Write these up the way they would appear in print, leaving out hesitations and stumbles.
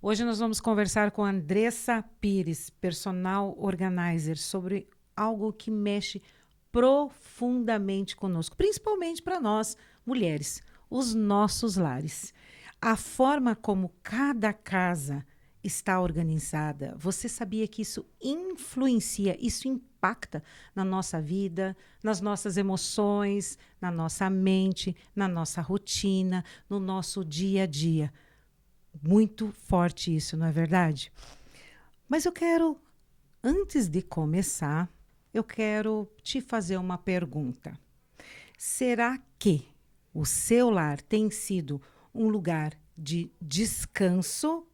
Hoje nós vamos conversar com Andressa Pires, personal organizer, sobre algo que mexe profundamente conosco, principalmente para nós, mulheres, os nossos lares. A forma como cada casa está organizada, você sabia que isso influencia, isso impacta na nossa vida, nas nossas emoções, na nossa mente, na nossa rotina, no nosso dia a dia. Muito forte isso, não é verdade? Mas eu quero, antes de começar, eu quero te fazer uma pergunta. Será que o seu lar tem sido um lugar de descanso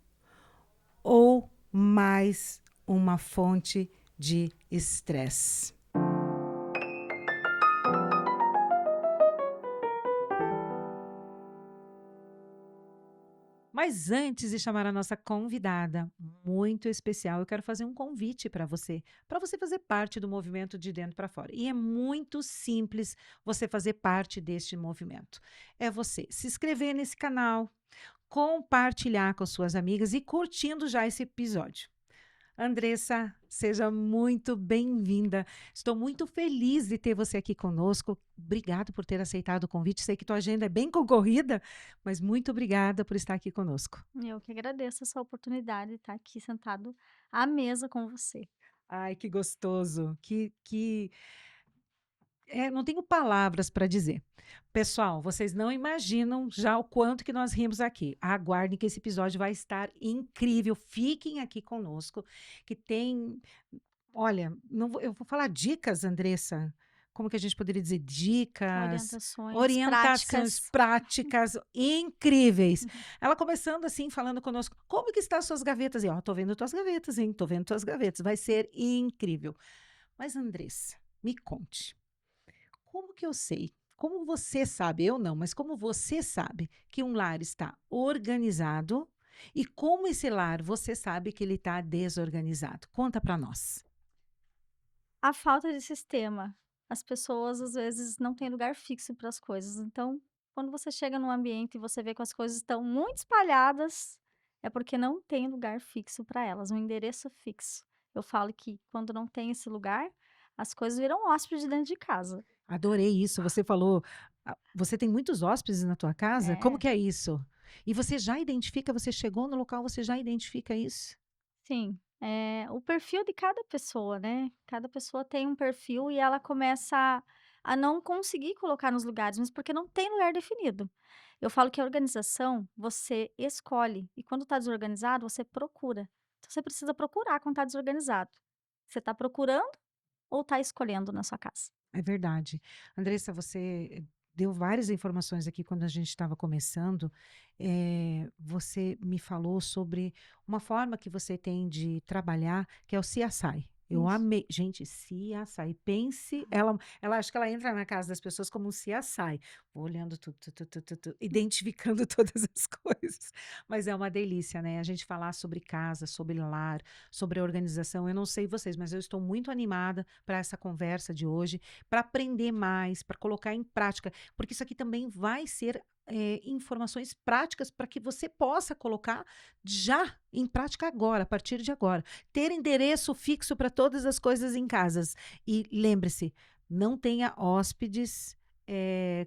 ou mais uma fonte de estresse? Mas antes de chamar a nossa convidada muito especial, eu quero fazer um convite para você fazer parte do movimento de dentro para fora. E é muito simples você fazer parte deste movimento. É você se inscrever nesse canal, compartilhar com suas amigas e curtindo já esse episódio. Andressa, seja muito bem-vinda. Estou muito feliz de ter você aqui conosco. Obrigado por ter aceitado o convite. Sei que tua agenda é bem concorrida, mas muito obrigada por estar aqui conosco. Eu que agradeço essa oportunidade de estar aqui sentado à mesa com você. Ai, que gostoso. Não tenho palavras para dizer. Pessoal, vocês não imaginam já o quanto que nós rimos aqui. Aguardem que esse episódio vai estar incrível. Fiquem aqui conosco, que tem. Olha, não vou eu vou falar dicas, Andressa, como que a gente poderia dizer? Dicas, Orientações orientações práticas. práticas incríveis. Ela começando assim, falando conosco: "Como que estão as suas gavetas?" E: "Ó, tô vendo tuas gavetas, hein, tô vendo tuas gavetas, vai ser incrível". Mas Andressa, me conte, como que eu sei, como você sabe, eu não, mas como você sabe que um lar está organizado e como esse lar você sabe que ele está desorganizado? Conta para nós. A falta de sistema. As pessoas, às vezes, não têm lugar fixo para as coisas. Então, quando você chega num ambiente e você vê que as coisas estão muito espalhadas, é porque não tem lugar fixo para elas, um endereço fixo. Eu falo que quando não tem esse lugar, as coisas viram hóspede dentro de casa. Adorei isso. Você falou, você tem muitos hóspedes na tua casa? Como É. que é isso? E você já identifica, você chegou no local, você já identifica isso? Sim, o perfil de cada pessoa, né, cada pessoa tem um perfil e ela começa a não conseguir colocar nos lugares, mas porque não tem lugar definido. Eu falo que a organização, você escolhe e quando está desorganizado, você procura. Então você precisa procurar quando está desorganizado. Você está procurando ou está escolhendo na sua casa? É verdade. Andressa, você deu várias informações aqui quando a gente estava começando. Você me falou sobre uma forma que você tem de trabalhar, que é o CSI. Eu Isso. amei. Gente, CSI. Pense, ela acho que ela entra na casa das pessoas como um CSI, olhando tudo, identificando todas as coisas. Mas é uma delícia, né? A gente falar sobre casa, sobre lar, sobre organização. Eu não sei vocês, mas eu estou muito animada para essa conversa de hoje para aprender mais, para colocar em prática, porque isso aqui também vai ser informações práticas para que você possa colocar já em prática agora, a partir de agora. Ter endereço fixo para todas as coisas em casas. E lembre-se, não tenha hóspedes.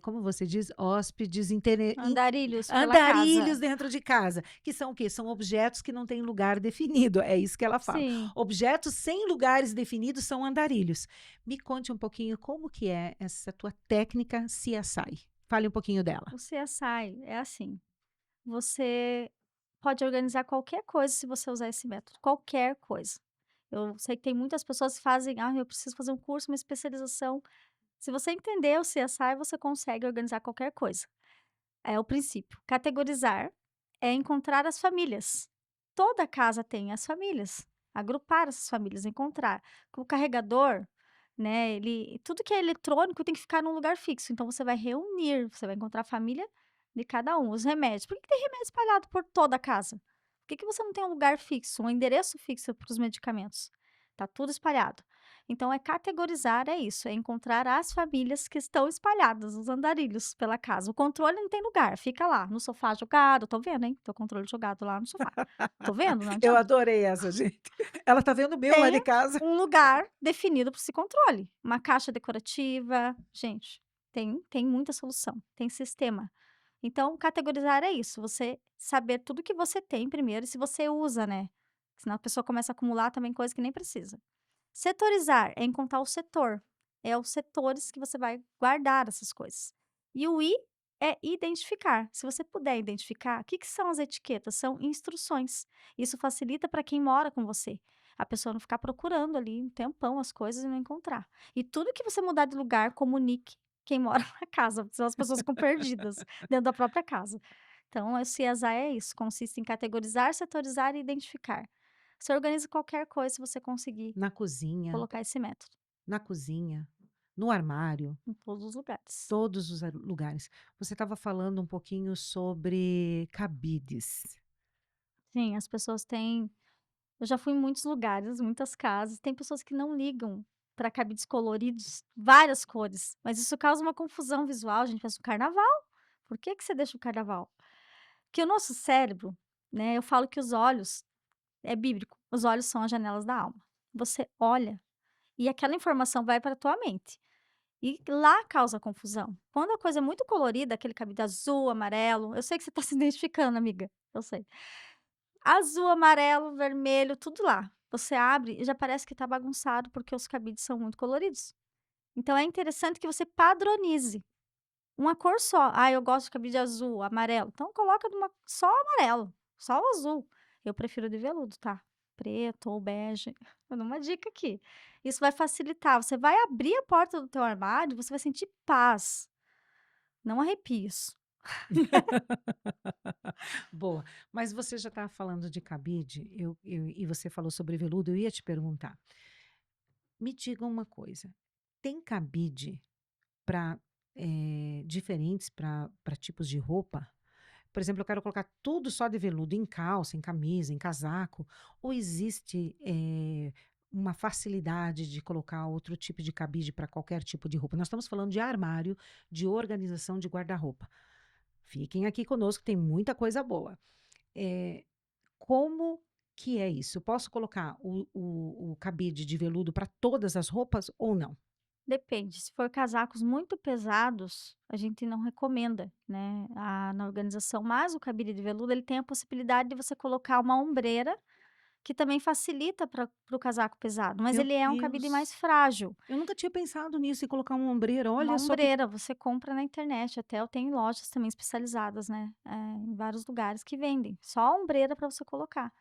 Como você diz, hóspedes Andarilhos pela andarilhos casa. dentro de casa, que são o quê? São objetos que não têm lugar definido, é isso que ela fala. Sim, Objetos sem lugares definidos são andarilhos. Me conte um pouquinho como que é essa tua técnica CSI. Fale um pouquinho dela. o CSI é assim. Você pode organizar qualquer coisa se você usar esse método, qualquer coisa. Eu sei que tem muitas pessoas que fazem: "Ah, eu preciso fazer um curso, uma especialização". Se você entender o CSI, você consegue organizar qualquer coisa. É o princípio. Categorizar é encontrar as famílias. Toda casa tem as famílias. Agrupar essas famílias, encontrar. O carregador, né, ele tudo que é eletrônico tem que ficar num lugar fixo, então você vai reunir, você vai encontrar a família de cada um. Os remédios, por que tem remédio espalhado por toda a casa? Por que você não tem um lugar fixo, um endereço fixo para os medicamentos? tá tudo espalhado. Então categorizar é isso, é encontrar as famílias que estão espalhadas, os andarilhos pela casa. O controle não tem lugar, fica lá no sofá jogado, tô vendo, hein, teu controle jogado lá no sofá. Tô vendo, não Eu adianta. adorei essa, gente. Ela tá vendo o meu lá Tenha de casa. um lugar definido para esse controle, uma caixa decorativa, gente, tem muita solução, tem sistema. Então categorizar é isso, você saber tudo que você tem primeiro e se você usa, né, senão a pessoa começa a acumular também coisa que nem precisa. Setorizar é encontrar o setor, é os setores que você vai guardar essas coisas. E o I é identificar. Se você puder identificar, o que que são as etiquetas? São instruções. Isso facilita para quem mora com você. A pessoa não ficar procurando ali um tempão as coisas e não encontrar. E tudo que você mudar de lugar, comunique quem mora na casa, senão as pessoas ficam perdidas dentro da própria casa. Então, o CIESA é isso, consiste em categorizar, setorizar e identificar. Você organiza qualquer coisa se você conseguir Na cozinha, colocar esse método na cozinha, no armário, em todos os lugares. todos os lugares. Você estava falando um pouquinho sobre cabides. Sim, as pessoas têm eu já fui em muitos lugares, muitas casas, tem pessoas que não ligam para cabides coloridos, várias cores, mas isso causa uma confusão visual, a gente pensa no carnaval, por que que você deixa o carnaval? Que o nosso cérebro, né, eu falo que os olhos é bíblico, os olhos são as janelas da alma. Você olha e aquela informação vai para a tua mente. E lá causa confusão. Quando a coisa é muito colorida, aquele cabide azul, amarelo, eu sei que você está se identificando, amiga, eu sei. Azul, amarelo, vermelho, tudo lá. Você abre e já parece que está bagunçado, porque os cabides são muito coloridos. Então é interessante que você padronize uma cor só. Ah, eu gosto de cabide azul, amarelo. Então coloca só amarelo, só o azul. Eu prefiro de veludo, tá? Preto ou bege. Vou dar uma dica aqui. Isso vai facilitar. Você vai abrir a porta do teu armário, você vai sentir paz, não arrepios. Boa. Mas você já estava falando de cabide, e você falou sobre veludo, eu ia te perguntar. Me diga uma coisa, tem cabide para diferentes para tipos de roupa? Por exemplo, eu quero colocar tudo só de veludo em calça, em camisa, em casaco, ou existe uma facilidade de colocar outro tipo de cabide para qualquer tipo de roupa? Nós estamos falando de armário, de organização de guarda-roupa. Fiquem aqui conosco, tem muita coisa boa. Eh, como que é isso? Eu posso colocar o cabide de veludo para todas as roupas ou não? Depende, se for casacos muito pesados, a gente não recomenda, né, na organização, mas o cabide de veludo, ele tem a possibilidade de você colocar uma ombreira, que também facilita para o casaco pesado, mas Meu ele é um cabide mais Deus, frágil. eu nunca tinha pensado nisso, em colocar uma ombreira. Uma Olha só que ombreira, você compra na internet, até eu tenho lojas também especializadas, né, em vários lugares que vendem, só a ombreira para você colocar.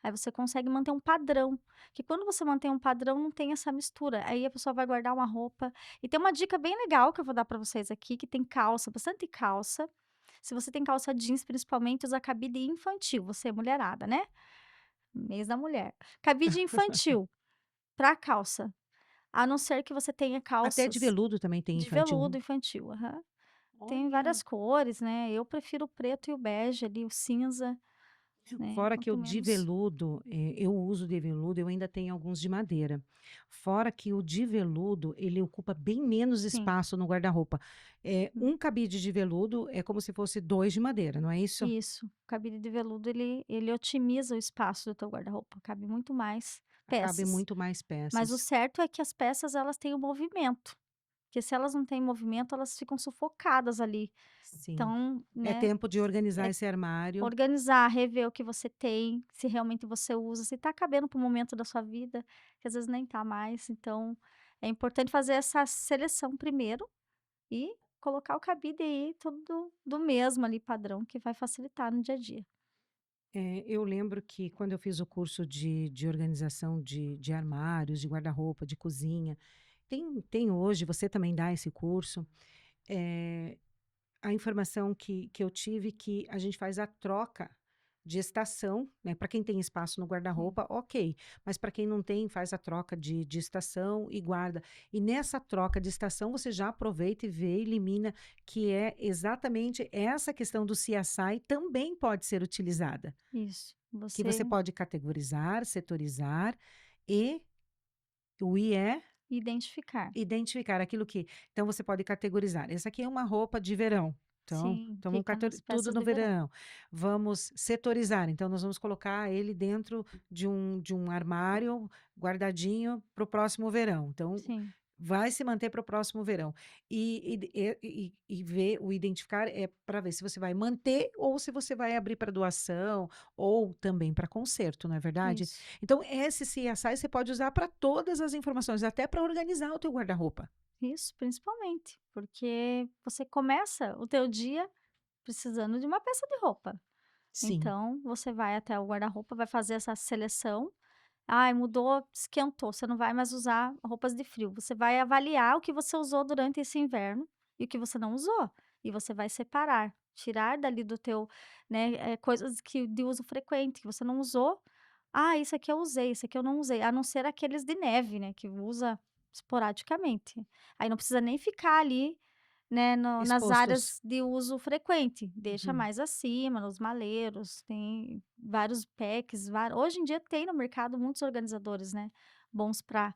Aí você consegue manter um padrão, que quando você mantém um padrão não tem essa mistura, aí a pessoa vai guardar uma roupa e tem uma dica bem legal que eu vou dar para vocês aqui, que tem calça, bastante calça, se você tem calça jeans principalmente, usa cabide infantil, você é mulherada, né, mês da mulher. Cabide infantil para calça, a não ser que você tenha até de calças veludo também tem de infantil. veludo infantil, aham. Tem Olha, várias cores, né, eu prefiro o preto e o bege ali, o cinza, né, fora que o quanto de menos veludo, eu uso de veludo, eu ainda tenho alguns de madeira. Fora que o de veludo, ele ocupa bem menos sim, espaço no guarda-roupa. Um cabide de veludo é como se fosse 2 de madeira, não é isso? isso. O cabide de veludo ele otimiza o espaço do teu guarda-roupa, cabe muito mais Cabe peças. muito mais Mas o peças. certo é que as peças elas tenham movimento, porque se elas não têm movimento, elas ficam sufocadas ali. Sim. Então, É né, tempo de organizar é esse armário. organizar, rever o que você tem, se realmente você usa, se tá cabendo para o momento da sua vida, que às vezes nem tá mais, então é importante fazer essa seleção primeiro e colocar o cabide aí tudo do mesmo ali padrão, que vai facilitar no dia a dia. Eu lembro que quando eu fiz o curso de organização de armários, de guarda-roupa, de cozinha, tem hoje, você também dá esse curso, eh, a informação que eu tive que a gente faz a troca de estação, né, para quem tem espaço no Sim. guarda-roupa, ok, mas para quem não tem, faz a troca de estação e guarda. E nessa troca de estação, você já aproveita e vê, elimina, que é exatamente essa questão do CSI também pode ser utilizada. Isso, Que você você pode categorizar, setorizar e O I é Identificar. identificar aquilo que então você pode categorizar. Essa aqui é uma roupa de verão, Sim, então vamos fica nas tudo peças no de verão. verão. Vamos setorizar, então nós vamos colocar ele dentro de um armário guardadinho para o próximo verão. Então Sim, vai se manter para o próximo verão. E ver, o identificar é para ver se você vai manter ou se você vai abrir para doação ou também para conserto, não é verdade? isso. Então, esse CSI você pode usar para todas as informações, até para organizar o teu guarda-roupa. Isso, principalmente, porque você começa o teu dia precisando de uma peça de roupa. Sim, Então, você vai até o guarda-roupa, vai fazer essa seleção. Ai, mudou, esquentou, você não vai mais usar roupas de frio. Você vai avaliar o que você usou durante esse inverno e o que você não usou. E você vai separar, tirar dali do teu, né, coisas que de uso frequente, que você não usou. Ah, isso aqui eu usei, isso aqui eu não usei. A não ser aqueles de neve, né, que usa esporadicamente. Aí não precisa nem ficar ali, né, nas expostos. áreas de uso frequente, deixa Uhum. mais acima, nos maleiros, tem vários packs, hoje em dia tem no mercado muitos organizadores, né, bons para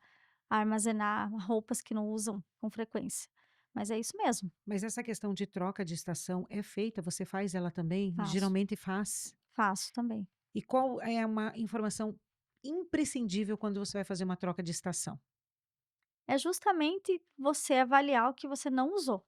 armazenar roupas que não usam com frequência. Mas é isso mesmo, Mas essa questão de troca de estação é feita, você faz ela também? faço, Geralmente faz. faço também. E qual é uma informação imprescindível quando você vai fazer uma troca de estação? É justamente você avaliar o que você não usou.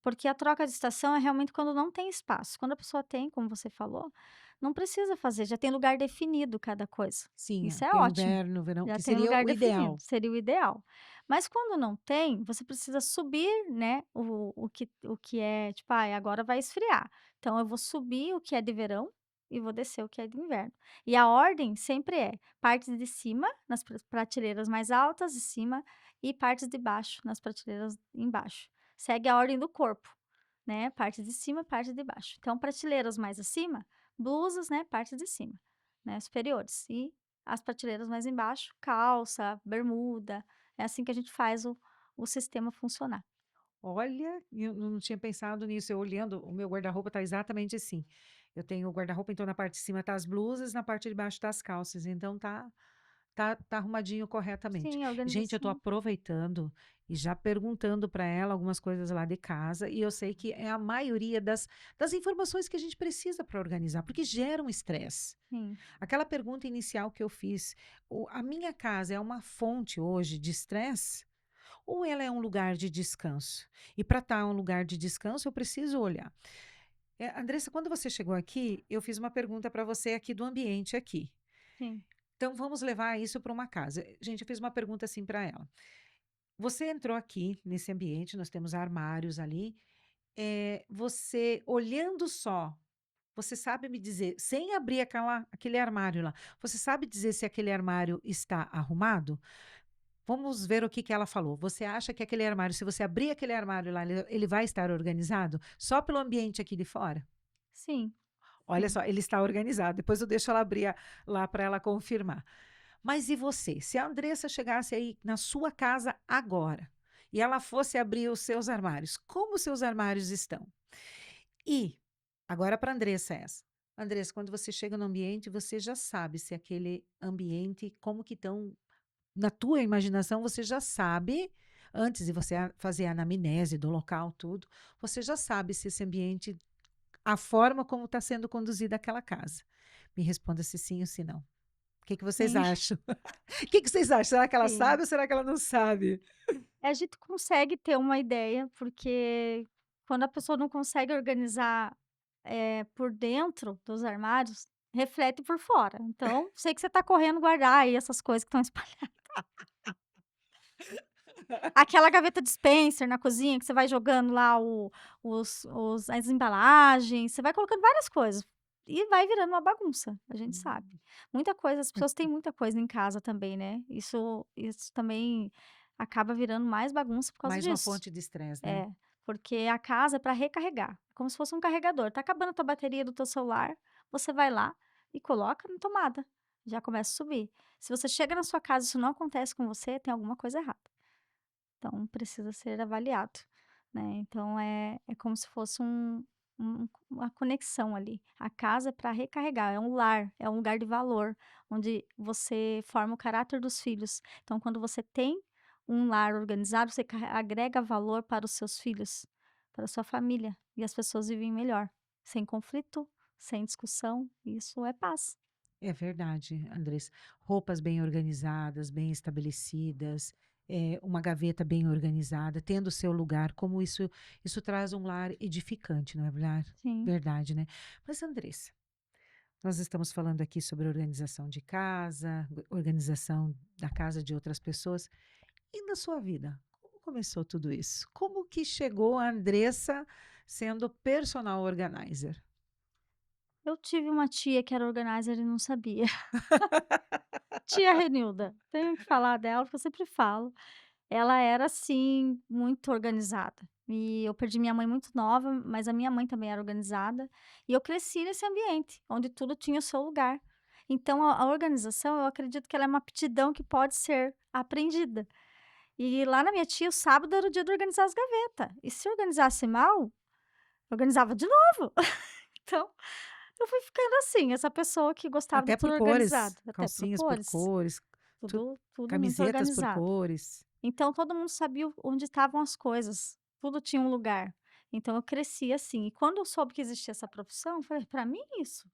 Porque a troca de estação é realmente quando não tem espaço. Quando a pessoa tem, como você falou, não precisa fazer, já tem lugar definido cada coisa. Sim, Isso é tem o ótimo. inverno, o verão, Já que tem seria lugar o definido, ideal. seria o ideal. Mas quando não tem, você precisa subir, né, o que é, tipo, ah, agora vai esfriar. Então eu vou subir o que é de verão e vou descer o que é de inverno. E a ordem sempre é partes de cima, nas prateleiras mais altas de cima, e partes de baixo, nas prateleiras embaixo. Segue a ordem do corpo, né, parte de cima, parte de baixo. Então, prateleiras mais acima, blusas, né, parte de cima, né, superiores. E as prateleiras mais embaixo, calça, bermuda. É assim que a gente faz o sistema funcionar. Olha, eu não tinha pensado nisso. Eu olhando, o meu guarda-roupa está exatamente assim. Eu tenho o guarda-roupa, então na parte de cima tá as blusas, na parte de baixo tá as calças. Então tá arrumadinho corretamente. Sim, a Gente, eu tô organização. aproveitando e já perguntando para ela algumas coisas lá de casa, e eu sei que é a maioria das informações que a gente precisa para organizar, porque gera um estresse. Sim, Aquela pergunta inicial que eu fiz, a minha casa é uma fonte hoje de estresse? Ou ela é um lugar de descanso? E para estar um lugar de descanso, eu preciso olhar. Andressa, quando você chegou aqui, eu fiz uma pergunta para você aqui do ambiente aqui. sim, Então, vamos levar isso para uma casa. Gente, eu fiz uma pergunta assim para ela. Você entrou aqui nesse ambiente, nós temos armários ali. Você, olhando só, você sabe me dizer, sem abrir aquele armário lá, você sabe dizer se aquele armário está arrumado? Vamos ver o que que ela falou. Você acha que aquele armário, se você abrir aquele armário lá, ele vai estar organizado? Só pelo ambiente aqui de fora? sim, Olha sim. só, ele está organizado. Depois eu deixo ela abrir lá para ela confirmar. Mas e você? Se a Andressa chegasse aí na sua casa agora e ela fosse abrir os seus armários, como os seus armários estão? E agora para a Andressa essa. Andressa, quando você chega no ambiente, você já sabe se aquele ambiente, como que estão na tua imaginação, você já sabe, antes de você fazer a anamnese do local, tudo, você já sabe se esse ambiente, a forma como está sendo conduzida aquela casa. Me responda se sim ou se não. O que que vocês Sim, acham? O que que vocês acham? Será que ela sim. sabe ou será que ela não sabe? A gente consegue ter uma ideia, porque quando a pessoa não consegue organizar, por dentro dos armários, reflete por fora. Então, sei que você está correndo guardar aí essas coisas que estão espalhadas. Aquela gaveta dispenser na cozinha que você vai jogando lá as embalagens, você vai colocando várias coisas e vai virando uma bagunça, a gente sabe. Hum, Muita coisa, as pessoas têm muita coisa em casa também, né, isso também acaba virando mais bagunça por causa Mais uma disso. fonte de estresse, né? É, porque a casa é para recarregar, como se fosse um carregador. Tá acabando a tua bateria do teu celular, você vai lá e coloca na tomada, já começa a subir. Se você chega na sua casa e isso não acontece com você, tem alguma coisa errada. Então precisa ser avaliado, né. Então é como se fosse uma conexão ali. A casa é para recarregar, é um lar, é um lugar de valor, onde você forma o caráter dos filhos. Então, quando você tem um lar organizado, você agrega valor para os seus filhos, para a sua família, e as pessoas vivem melhor, sem conflito, sem discussão. Isso é paz. É verdade, Andressa. Roupas bem organizadas, bem estabelecidas, uma gaveta bem organizada, tendo o seu lugar, como isso traz um lar edificante, não é verdade? Sim. Verdade, né? Mas, Andressa, nós estamos falando aqui sobre organização de casa, organização da casa de outras pessoas. E na sua vida, como começou tudo isso? Como que chegou a Andressa sendo personal organizer? Eu tive uma tia que era organizer e não sabia. Tia Renilda, tenho que falar dela, porque eu sempre falo. Ela era, assim, muito organizada. E eu perdi minha mãe muito nova, mas a minha mãe também era organizada. E eu cresci nesse ambiente, onde tudo tinha o seu lugar. Então, a organização, eu acredito que ela é uma aptidão que pode ser aprendida. E lá na minha tia, o sábado era o dia de organizar as gavetas. E se organizasse mal, organizava de novo. Então, eu fui ficando assim, essa pessoa que gostava de Até por tudo cores, organizado, até por calcinhas por cores, cores, tu tudo muito camisetas por organizado. cores. Então todo mundo sabia onde estavam as coisas, tudo tinha um lugar. Então eu cresci assim, e quando eu soube que existia essa profissão, eu falei: "Pra mim é isso,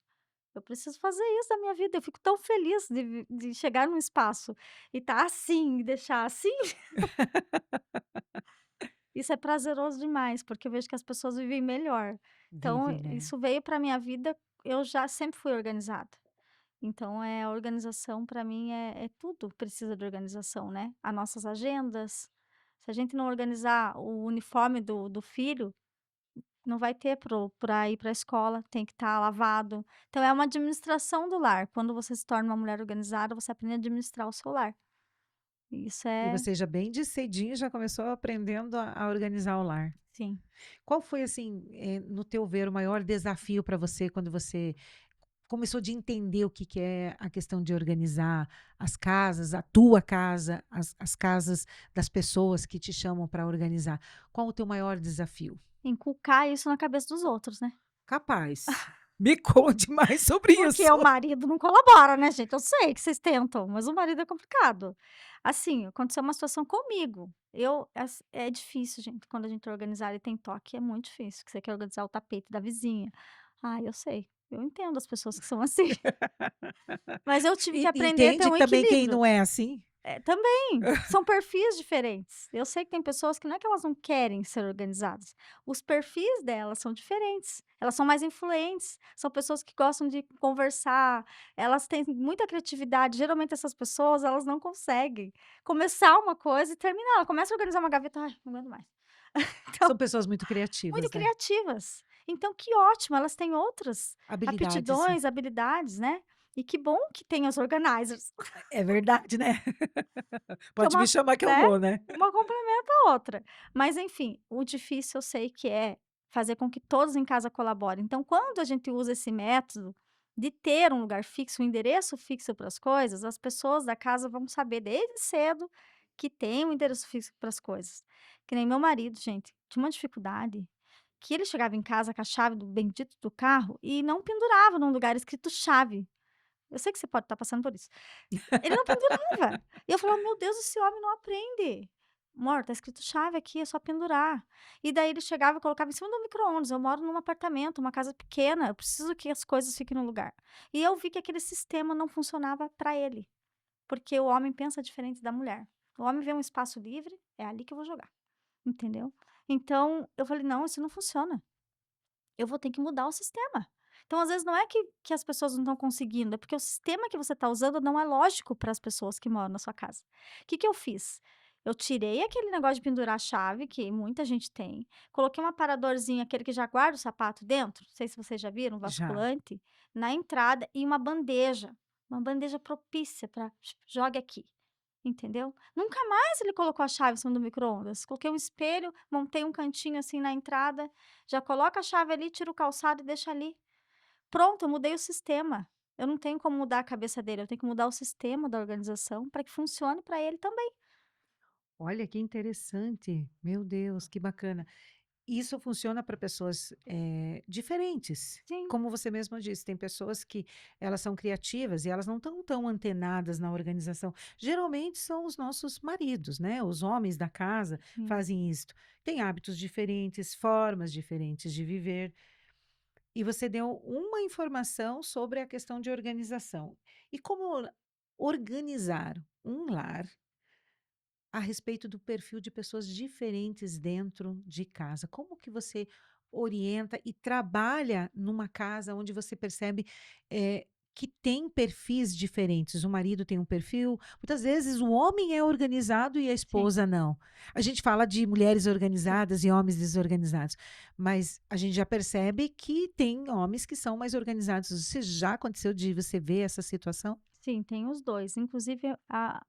eu preciso fazer isso da minha vida", eu fico tão feliz de chegar num espaço e estar assim, e deixar assim, isso é prazeroso demais, porque eu vejo que as pessoas vivem melhor. Então Vive, né? isso veio pra minha vida, eu já sempre fui organizada. Então, a organização para mim é tudo, precisa de organização, né. As nossas agendas, se a gente não organizar o uniforme do filho, não vai ter para ir para a escola, tem que estar lavado. Então é uma administração do lar, quando você se torna uma mulher organizada, você aprende a administrar o seu lar. Isso E é você já bem de cedinho já começou aprendendo a organizar o lar. sim. Qual foi, assim, no teu ver, o maior desafio para você quando você começou de entender o que que é a questão de organizar as casas, a tua casa, as casas das pessoas que te chamam para organizar? Qual o teu maior desafio? Inculcar isso na cabeça dos outros, né. Capaz. Me conte mais sobre Porque isso. o marido não colabora, né, gente, eu sei que vocês tentam, mas o marido é complicado. Assim, aconteceu uma situação comigo, é difícil, gente, quando a gente é organizada e tem toque, é muito difícil, que você quer organizar o tapete da vizinha. Ah, eu sei, eu entendo as pessoas que são assim, mas eu tive que E aprender a ter entende um também quem equilíbrio. não é assim? Também, são perfis diferentes. Eu sei que tem pessoas que não é que elas não querem ser organizadas, os perfis delas são diferentes, elas são mais influentes, são pessoas que gostam de conversar, elas têm muita criatividade, geralmente essas pessoas, elas não conseguem começar uma coisa e terminar, ela começa a organizar uma gaveta: "Ai, não aguento mais". Então, São pessoas muito muito criativas, né? criativas. Então que ótimo, elas têm outras Habilidades. aptidões, habilidades, né, e que bom que tem os organizers. É verdade, né? Que é Pode me uma chamar que eu né, vou, né? uma complementa a outra. Mas enfim, o difícil eu sei que é fazer com que todos em casa colaborem. Então, quando a gente usa esse método de ter um lugar fixo, um endereço fixo para as coisas, as pessoas da casa vão saber desde cedo que tem um endereço fixo para as coisas. Que nem meu marido, gente, tinha uma dificuldade que ele chegava em casa com a chave do bendito do carro e não pendurava num lugar escrito chave. Eu sei que você pode estar passando por isso. Ele não pendurava. E eu falava: "Meu Deus, esse homem não aprende. Amor, tá escrito chave aqui, é só pendurar". E daí ele chegava e colocava em cima do micro-ondas. Eu moro num apartamento, uma casa pequena, eu preciso que as coisas fiquem no lugar. E eu vi que aquele sistema não funcionava para ele, porque o homem pensa diferente da mulher. O homem vê um espaço livre, é ali que eu vou jogar, entendeu? Então eu falei: "Não, isso não funciona. Eu vou ter que mudar o sistema". Então, às vezes, não é que as pessoas não estão conseguindo, é porque o sistema que você está usando não é lógico para as pessoas que moram na sua casa. O que que eu fiz? Eu tirei aquele negócio de pendurar a chave, que muita gente tem, coloquei um aparadorzinho, aquele que já guarda o sapato dentro, não sei se vocês já viram, um Já. basculante, na entrada e uma bandeja propícia para jogue aqui. Entendeu? Nunca mais ele colocou a chave em cima do micro-ondas. Coloquei um espelho, montei um cantinho assim na entrada, já coloca a chave ali, tira o calçado e deixa ali. Pronto, eu mudei o sistema. Eu não tenho como mudar a cabeça dele, eu tenho que mudar o sistema da organização para que funcione para ele também. Olha que interessante. Meu Deus, que bacana. isso funciona para pessoas, diferentes. Sim, Como você mesma disse, tem pessoas que elas são criativas e elas não estão tão antenadas na organização. Geralmente são os nossos maridos, né, os homens da casa sim, fazem isto. Têm hábitos diferentes, formas diferentes de viver. E você deu uma informação sobre a questão de organização. E como organizar um lar a respeito do perfil de pessoas diferentes dentro de casa. Como que você orienta e trabalha numa casa onde você percebe, que tem perfis diferentes? O marido tem um perfil, muitas vezes o homem é organizado e a sim, esposa não. A gente fala de mulheres organizadas e homens desorganizados, mas a gente já percebe que tem homens que são mais organizados. Você já aconteceu de você ver essa situação? sim, tem os 2. Inclusive a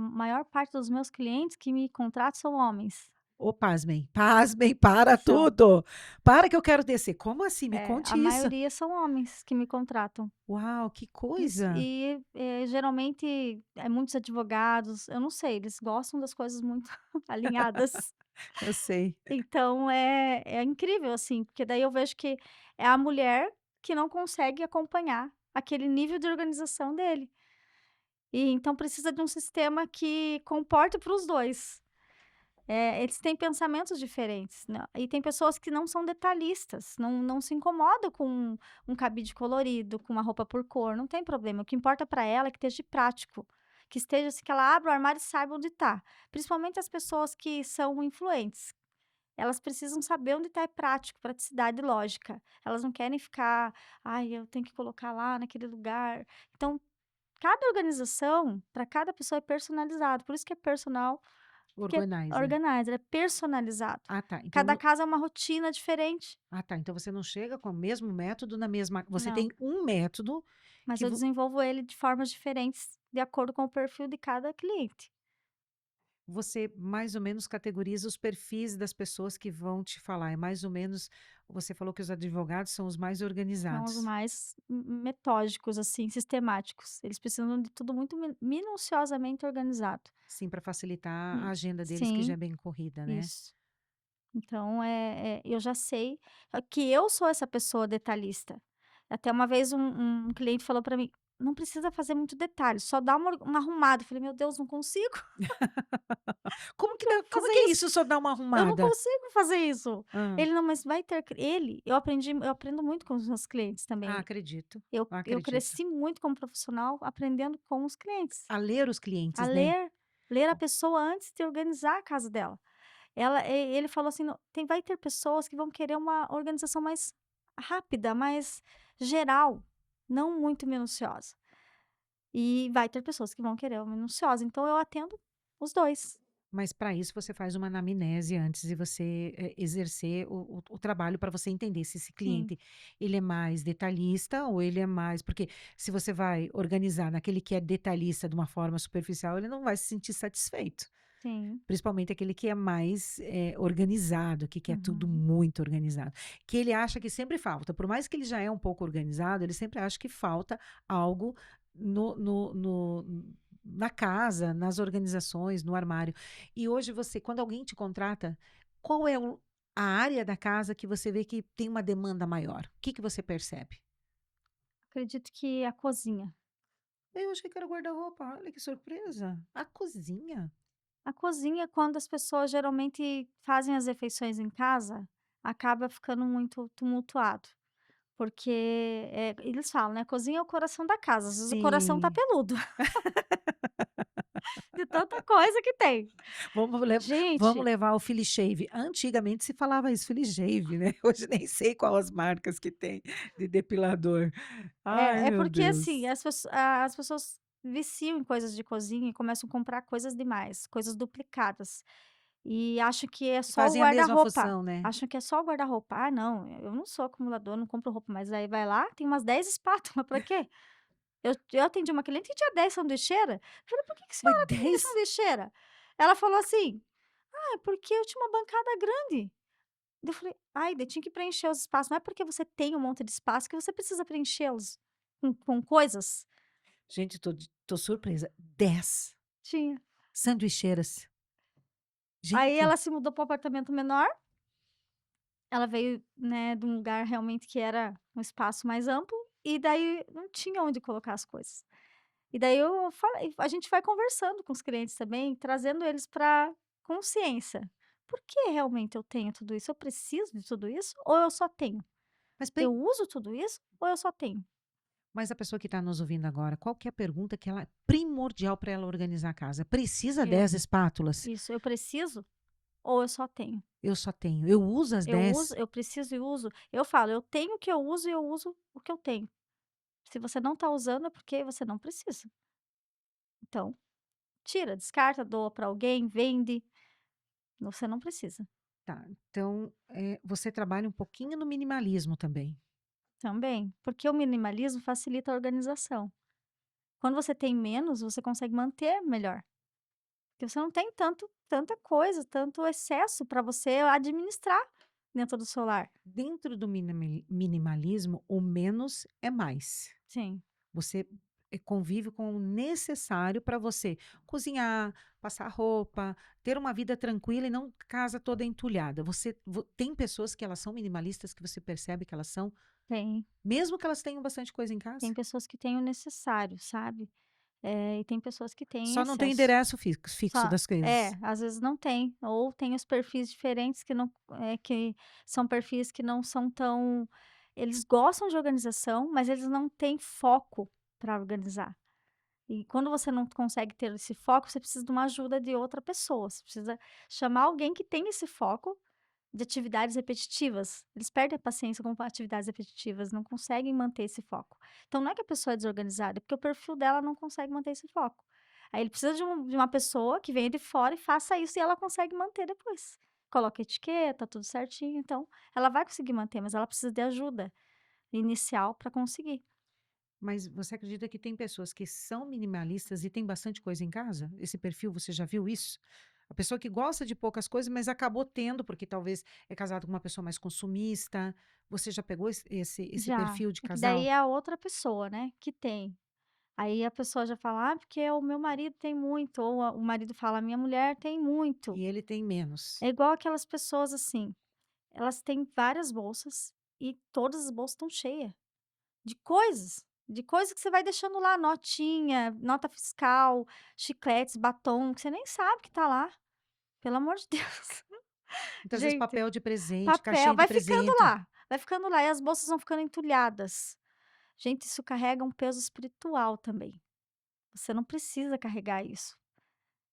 maior parte dos meus clientes que me contratam são homens. Ô, pasmem, pasmem, para São. tudo. Para que eu quero descer. Como assim? Me É, a conte isso. maioria são homens que me contratam. Uau, que Isso, coisa. e, geralmente, muitos advogados, eu não sei, eles gostam das coisas muito alinhadas. Eu sei. Então é incrível, assim, porque daí eu vejo que é a mulher que não consegue acompanhar aquele nível de organização dele. E então precisa de um sistema que comporte para os 2. Eles têm pensamentos diferentes, né, e tem pessoas que não são detalhistas, não se incomoda com um cabide colorido, com uma roupa por cor, não tem problema, o que importa para ela é que esteja prático, que esteja assim, que ela abra o armário e saiba onde está. Principalmente as pessoas que são influentes, elas precisam saber onde está, é prático, praticidade e lógica. Elas não querem ficar: "Ai, eu tenho que colocar lá naquele lugar". Então, cada organização, para cada pessoa é personalizado, por isso que é personal, porque é Organizer. organizer, é personalizado. Ah, tá. Então Cada não casa é uma rotina diferente. ah, tá. Então você não chega com o mesmo método na mesma você tem Não, um método mas que eu vo desenvolvo ele de formas diferentes, de acordo com o perfil de cada cliente. você mais ou menos categoriza os perfis das pessoas que vão te falar. É mais ou menos você falou que os advogados são os mais São os organizados. mais metódicos, assim, sistemáticos. Eles precisam de tudo muito minuciosamente organizado. Sim, para facilitar a E agenda deles, que já é sim, bem corrida, né? isso. Então, eu já sei que eu sou essa pessoa detalhista. Até uma vez um cliente falou para mim: "Não precisa fazer muito detalhe, só dá uma arrumada". Eu falei: "Meu Deus, não consigo, Como como que que eu dá vou como fazer que é isso? isso, só dar uma Eu não arrumada? consigo fazer isso". Hã. Ele: "Não, mas vai ter ele", eu aprendo muito com os meus clientes Ah, também. acredito, Eu acredito. cresci muito como profissional aprendendo com os clientes, A ler os a clientes, né? ler a pessoa antes de organizar a casa dela. Ele falou assim: "Não, vai ter pessoas que vão querer uma organização mais rápida, mais geral, não muito minuciosa. E vai ter pessoas que vão querer uma minuciosa", então eu atendo os 2. Mas para isso você faz uma anamnese antes de você, exercer o trabalho para você entender se esse Sim, cliente, ele é mais detalhista ou ele é mais porque se você vai organizar naquele que é detalhista de uma forma superficial, ele não vai se sentir satisfeito. sim. Principalmente aquele que é mais, organizado, que quer tudo Uhum. muito organizado. Que ele acha que sempre falta, por mais que ele já é um pouco organizado, ele sempre acha que falta algo na casa, nas organizações, no armário. E hoje você quando alguém te contrata, qual é a área da casa que você vê que tem uma demanda maior? O que que você percebe? Acredito que a cozinha. Eu achei que era o guarda-roupa, olha que surpresa. A cozinha? A cozinha, quando as pessoas geralmente fazem as refeições em casa, acaba ficando muito tumultuado. Porque, eles falam, né, cozinha é o coração da casa, às vezes o coração tá Sim. peludo, de tanta coisa que tem. Vamos le vamos Gente, levar o Philishave. Antigamente se falava isso, Philishave, né, hoje nem sei qual as marcas que tem de depilador. Ai, é meu porque, assim, Deus. as pessoas viciam em coisas de cozinha e começam a comprar coisas demais, coisas duplicadas. E acham que é Que só o fazem a mesma guarda-roupa. função, né. Acham que é só o guarda-roupa. "Ah, não, eu não sou acumulador, não compro roupa", mas aí vai lá, tem umas 10 espátulas, pra quê? Eu atendi uma cliente que tinha 10 sanduicheira, eu falei: "Por que que a Mas senhora tem 10 10 sanduicheira?" Ela falou assim: "Ah, é porque eu tinha uma bancada grande". Daí eu falei: "Ai, daí tinha que preencher os espaços, não é porque você tem um monte de espaço que você precisa preenchê-los com coisas". gente, tô surpresa, 10 Tinha. sanduicheiras. Aí Gente, ela se mudou para um apartamento menor, ela veio, né, de um lugar realmente que era um espaço mais amplo, e daí não tinha onde colocar as coisas. E daí eu falei a gente vai conversando com os clientes também, trazendo eles pra consciência. Por que realmente eu tenho tudo isso? Eu preciso de tudo isso ou eu só tenho? Mas Eu bem, uso tudo isso ou eu só tenho? mas a pessoa que está nos ouvindo agora, qual que é a pergunta que ela é primordial para ela organizar a casa? Precisa É, 10 espátulas? isso, eu preciso ou eu só tenho? Eu só tenho. Eu uso as Eu uso, 10. eu preciso e uso. Eu falo, eu tenho o que eu uso e eu uso o que eu tenho. Se você não tá usando é porque você não precisa. Então, tira, descarta, doa para alguém, vende, você não precisa. Tá, então, você trabalha um pouquinho no minimalismo também. Também, porque o minimalismo facilita a organização. Quando você tem menos, você consegue manter melhor, porque você não tem tanta coisa, tanto excesso para você administrar dentro do seu lar. Dentro do minimalismo, o menos é mais. Sim, Você, convive com o necessário para você cozinhar, passar roupa, ter uma vida tranquila e não casa toda entulhada. Tem pessoas que elas são minimalistas que você percebe que elas são, tem. mesmo que elas tenham bastante coisa em Tem casa? pessoas que têm o necessário, sabe. E tem pessoas que têm Só não tem excesso. endereço fixo Só das coisas. às vezes não tem, ou tem os perfis diferentes que não que são perfis que não são tão eles gostam de organização, mas eles não têm foco para organizar. E quando você não consegue ter esse foco, você precisa de uma ajuda de outra pessoa, você precisa chamar alguém que tem esse foco de atividades repetitivas. Eles perdem a paciência com atividades repetitivas, não conseguem manter esse foco. Então não é que a pessoa é desorganizada, é porque o perfil dela não consegue manter esse foco. Aí ele precisa de uma pessoa que venha de fora e faça isso e ela consegue manter depois. Coloca etiqueta, tudo certinho, então ela vai conseguir manter, mas ela precisa de ajuda inicial para conseguir. Mas você acredita que tem pessoas que são minimalistas e tem bastante coisa em casa? Esse perfil, você já viu isso? A pessoa que gosta de poucas coisas, mas acabou tendo, porque talvez é casado com uma pessoa mais consumista. Você já pegou esse Já, perfil de é que daí casal? é a outra pessoa, né, que tem. Aí a pessoa já fala: "Ah, porque o meu marido tem muito", ou o marido fala: "A minha mulher tem muito". E ele tem menos. É igual aquelas pessoas, assim, elas têm várias bolsas e todas as bolsas estão cheias de coisas que você vai deixando lá, notinha, nota fiscal, chicletes, batom, que você nem sabe que tá lá, pelo amor de Deus. Muitas vezes Gente, papel de presente, papel, caixinha de presente. vai ficando lá e as bolsas vão ficando entulhadas. Gente, isso carrega um peso espiritual também. Você não precisa carregar isso.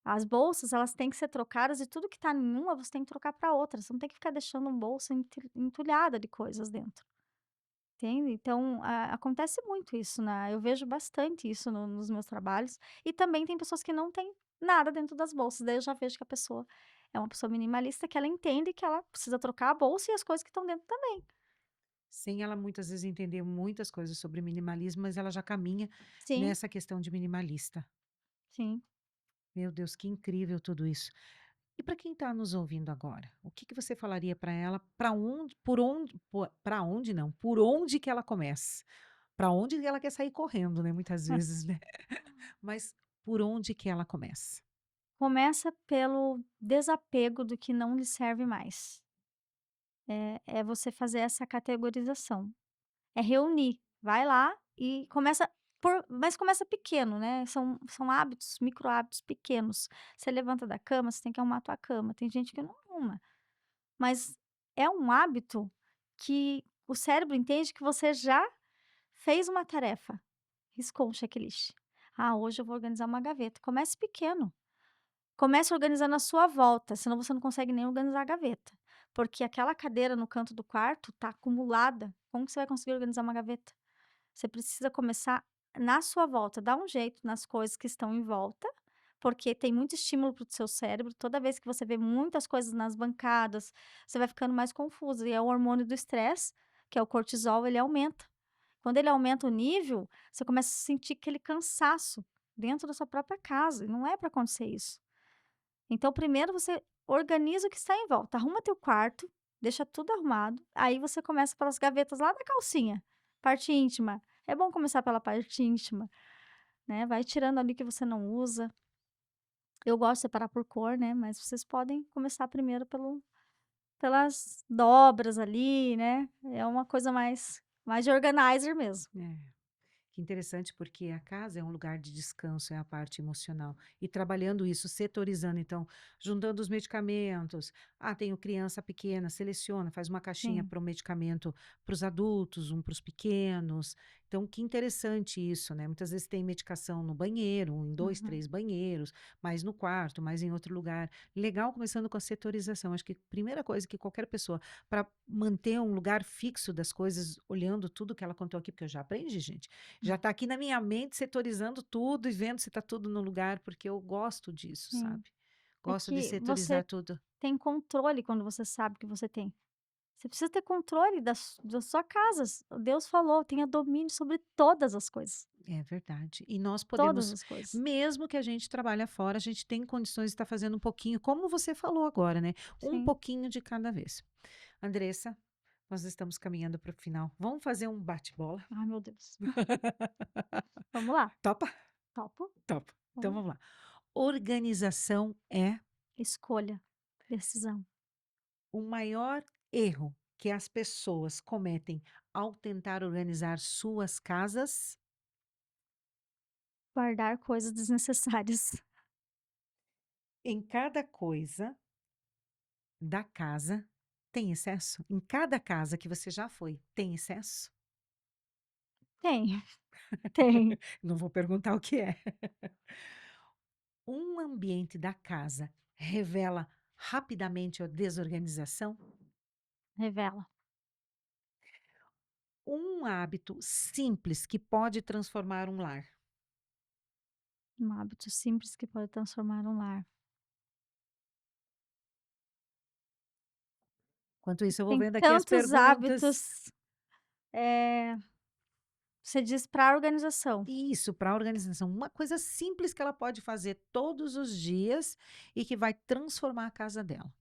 As bolsas, elas têm que ser trocadas e tudo que tá em uma, você tem que trocar para outra. Você não tem que ficar deixando um bolsa entulhada de coisas dentro, entende? Então, acontece muito isso, né, eu vejo bastante isso nos meus trabalhos. E também tem pessoas que não têm nada dentro das bolsas, daí eu já vejo que a pessoa é uma pessoa minimalista, que ela entende que ela precisa trocar a bolsa e as coisas que estão dentro também. Sem ela muitas vezes entender muitas coisas sobre minimalismo, mas ela já caminha Sim, nessa questão de minimalista. sim. Meu Deus, que incrível tudo isso. E para quem está nos ouvindo agora, o que que você falaria para ela? Para onde não? Por onde que ela começa? Para onde ela quer sair correndo, né? Muitas vezes, né? Mas por onde que ela começa? Começa pelo desapego do que não lhe serve mais. É você fazer essa categorização. É reunir, vai lá e começa mas começa pequeno, né, são hábitos, micro hábitos pequenos. Você levanta da cama, você tem que arrumar a tua cama, tem gente que não arruma, mas é um hábito que o cérebro entende que você já fez uma tarefa, riscou um checklist. "Ah, hoje eu vou organizar uma gaveta", comece pequeno. Comece organizando a sua volta, senão você não consegue nem organizar a gaveta, porque aquela cadeira no canto do quarto tá acumulada, como que você vai conseguir organizar uma gaveta? Você precisa começar na sua volta, dar um jeito nas coisas que estão em volta, porque tem muito estímulo para o seu cérebro, toda vez que você vê muitas coisas nas bancadas, você vai ficando mais confuso, e é o hormônio do estresse, que é o cortisol, ele aumenta. Quando ele aumenta o nível, você começa a sentir aquele cansaço dentro da sua própria casa, e não é para acontecer isso. Então, primeiro você organiza o que está em volta, arruma teu quarto, deixa tudo arrumado, aí você começa pelas gavetas lá da calcinha, parte íntima. É bom começar pela parte íntima, né, vai tirando ali que você não usa. Eu gosto de separar por cor, né, mas vocês podem começar primeiro pelas dobras ali, né, é uma coisa mais de organizer mesmo. É. Que interessante, porque a casa é um lugar de descanso, é a parte emocional. E trabalhando isso, setorizando, então, juntando os medicamentos. Ah, tenho criança pequena, seleciona, faz uma caixinha Sim. para o medicamento para os adultos, um para os pequenos. Então, que interessante isso, né? Muitas vezes tem medicação no banheiro, em dois, Uhum. três banheiros, mais no quarto, mais em outro lugar. Legal, começando com a setorização. Acho que a primeira coisa que qualquer pessoa, para manter um lugar fixo das coisas, olhando tudo que ela contou aqui, porque eu já aprendi, gente. Já está aqui na minha mente setorizando tudo e vendo se está tudo no lugar, porque eu gosto disso, Sim. sabe. É Gosto de que você setorizar tudo. tem controle quando você sabe que você tem. Você precisa ter controle da sua casa. Deus falou: "Tenha domínio sobre todas as coisas", É verdade. E nós todas podemos, as coisas. mesmo que a gente trabalha fora, a gente tem condições de estar fazendo um pouquinho, como você falou agora, né, um Sim. pouquinho de cada vez. Andressa, nós estamos caminhando para o final. Vamos fazer um bate-bola? Ai, meu Deus. Vamos lá. Topa? Topo. Topo. Então Vamos lá. vamos lá. Organização é Escolha, decisão, o maior erro que as pessoas cometem ao tentar organizar suas casas. guardar coisas desnecessárias. Em cada coisa da casa tem excesso? Em cada casa que você já foi, tem excesso? Tem, tem. Não vou perguntar o que é. Um ambiente da casa revela rapidamente a desorganização? Revela. Um hábito simples que pode transformar um lar. Um hábito simples que pode transformar um lar. Enquanto isso, eu vou Tem vendo aqui as tantos perguntas. hábitos, eh, você diz para organização. Isso, para a organização. Uma coisa simples que ela pode fazer todos os dias e que vai transformar a casa dela.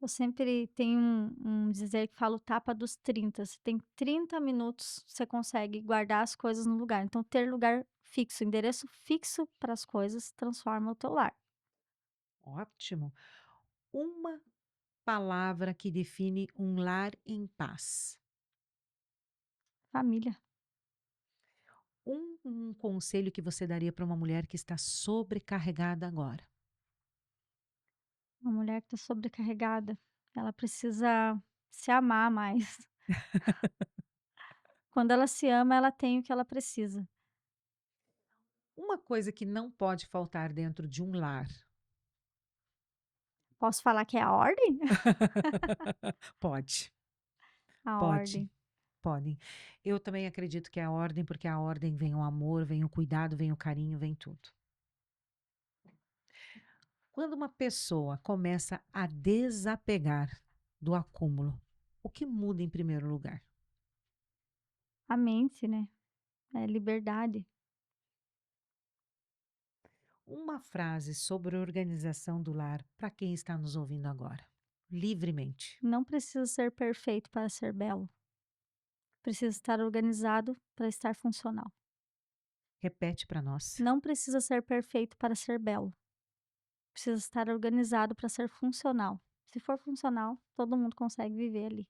Eu sempre tenho um dizer que fala o tapa dos 30. Você tem 30 minutos, você consegue guardar as coisas no lugar. Então ter lugar fixo, endereço fixo para as coisas transforma o teu lar. Ótimo. Uma palavra que define um lar em paz. Família. Um conselho que você daria para uma mulher que está sobrecarregada agora. Uma mulher que está sobrecarregada, ela precisa se amar mais. Quando ela se ama, ela tem o que ela precisa. Uma coisa que não pode faltar dentro de um lar. Posso falar que é a ordem? Pode, A pode, ordem. podem. Eu também acredito que é a ordem, porque a ordem vem o amor, vem o cuidado, vem o carinho, vem tudo. Quando uma pessoa começa a desapegar do acúmulo, o que muda em primeiro lugar? A mente, né? É liberdade. Uma frase sobre a organização do lar para quem está nos ouvindo agora, livremente. Não precisa ser perfeito para ser belo. Precisa estar organizado para estar funcional. Repete para nós. Não precisa ser perfeito para ser belo. Precisa estar organizado para ser funcional. Se for funcional, todo mundo consegue viver ali.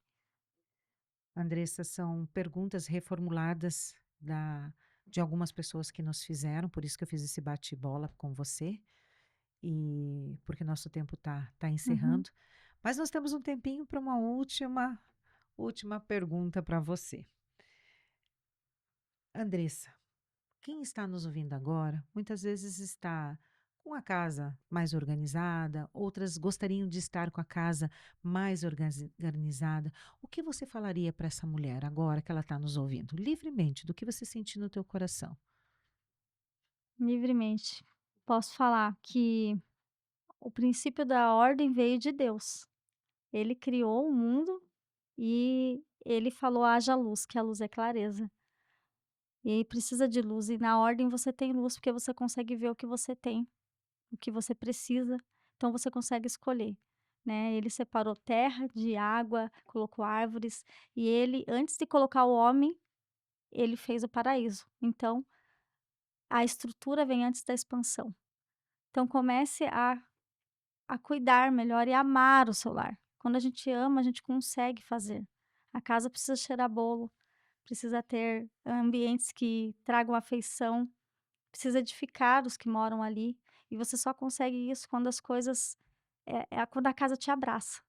Andressa, são perguntas reformuladas de algumas pessoas que nos fizeram, por isso que eu fiz esse bate-bola com você, e porque nosso tempo tá Uhum. encerrando. Mas nós temos um tempinho para uma última pergunta para você. Andressa, quem está nos ouvindo agora, muitas vezes está com a casa mais organizada, outras gostariam de estar com a casa mais organizada. O que você falaria para essa mulher agora que ela está nos ouvindo? Livremente, do que você sentir no teu coração. Livremente. Posso falar que o princípio da ordem veio de Deus. Ele criou o mundo e ele falou: haja luz, que a luz é clareza. E aí precisa de luz. E na ordem você tem luz, porque você consegue ver o que você tem, o que você precisa. Então você consegue escolher. Né? Ele separou terra de água, colocou árvores. E ele, antes de colocar o homem, ele fez o paraíso. Então a estrutura vem antes da expansão. Então comece a cuidar melhor e amar o seu lar. Quando a gente ama, a gente consegue fazer. A casa precisa cheirar bolo, precisa ter ambientes que tragam afeição, precisa edificar os que moram ali, e você só consegue isso quando as coisas quando a casa te abraça,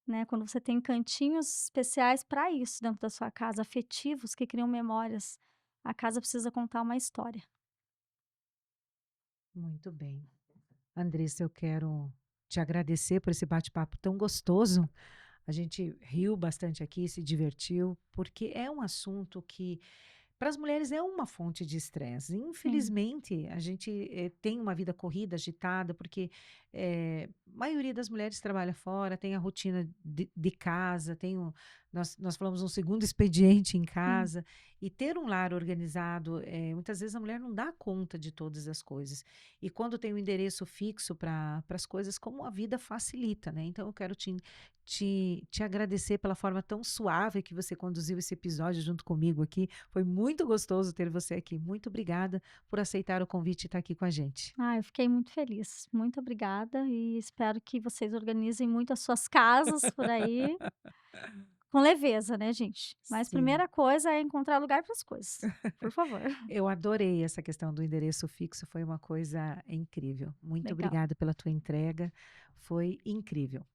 né, quando você tem cantinhos especiais para isso dentro da sua casa, afetivos que criam memórias. A casa precisa contar uma história. Muito bem. Andressa, eu quero te agradecer por esse bate-papo tão gostoso. A gente riu bastante aqui, se divertiu, porque é um assunto que para as mulheres é uma fonte de estresse. Sim, Infelizmente, a gente tem uma vida corrida, agitada, porque a maioria das mulheres trabalha fora, tem a rotina de casa, nós falamos um segundo expediente em sim. casa, e ter um lar organizado, muitas vezes a mulher não dá conta de todas as coisas. E quando tem um endereço fixo para as coisas, como a vida facilita, né? Então, eu quero te agradecer pela forma tão suave que você conduziu esse episódio junto comigo aqui. Foi muito gostoso ter você aqui. Muito obrigada por aceitar o convite e estar aqui com a gente. Ah, eu fiquei muito feliz. Muito obrigada e espero que vocês organizem muito as suas casas por aí, com leveza, né, gente. Mas Sim, primeira coisa é encontrar lugar para as coisas, por favor. eu adorei essa questão do endereço fixo, foi uma coisa incrível. Muito Legal. obrigada pela tua entrega, foi incrível.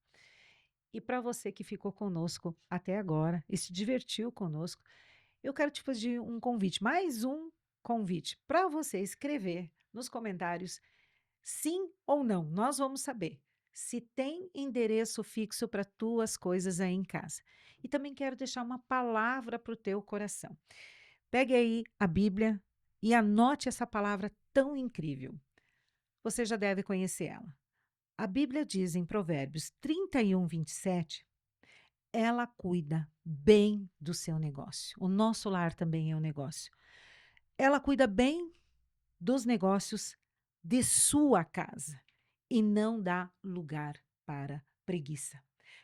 E para você que ficou conosco até agora e se divertiu conosco, eu quero te fazer um convite, mais um convite, para você escrever nos comentários sim ou não. Nós vamos saber se tem endereço fixo para tuas coisas aí em casa. E também quero deixar uma palavra para o teu coração. Pegue aí a Bíblia e anote essa palavra tão incrível. Você já deve conhecer ela. A Bíblia diz em Provérbios 31:27, ela cuida bem do seu negócio. O nosso lar também é um negócio. Ela cuida bem dos negócios de sua casa e não dá lugar para preguiça.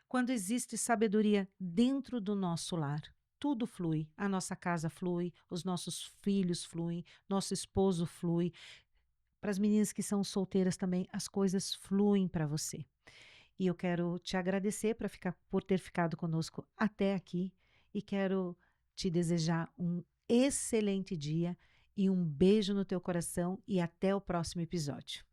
Quando existe sabedoria dentro do nosso lar, tudo flui, a nossa casa flui, os nossos filhos fluem, nosso esposo flui. Para as meninas que são solteiras também, as coisas fluem para você. E eu quero te agradecer por ter ficado conosco até aqui e quero te desejar um excelente dia e um beijo no teu coração e até o próximo episódio.